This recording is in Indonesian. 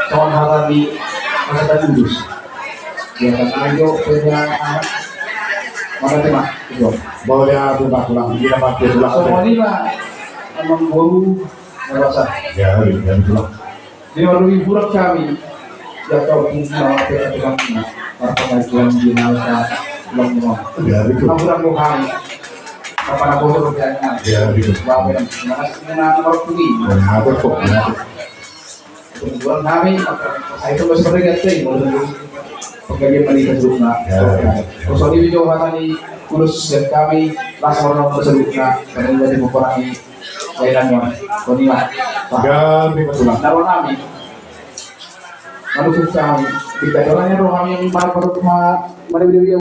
Tahun hari masyarakat Kudus. Biarkan ayo punya mana tema itu. Boleh berubah pulang, kita pakai pulang. Semua ini lah memang baru merasa. Ya, pulang. Di lalu hiburan kami ya kau punya apa pengajian di Nalsa belum mau. Ya, itu. Hiburan kami. Apa nak boleh berjalan? Ya, itu. Bawa yang mana nomor kuning. Ada kok. Hiburan kami, saya itu masih berdekat pengkajian menikah sebelumnya. Terus di video kami kurus dan kami langsung orang sebelumnya karena menjadi mengurangi layanannya. Konima. Dan pulang. Naruh kami. Lalu kami kita jalannya roh kami yang mana video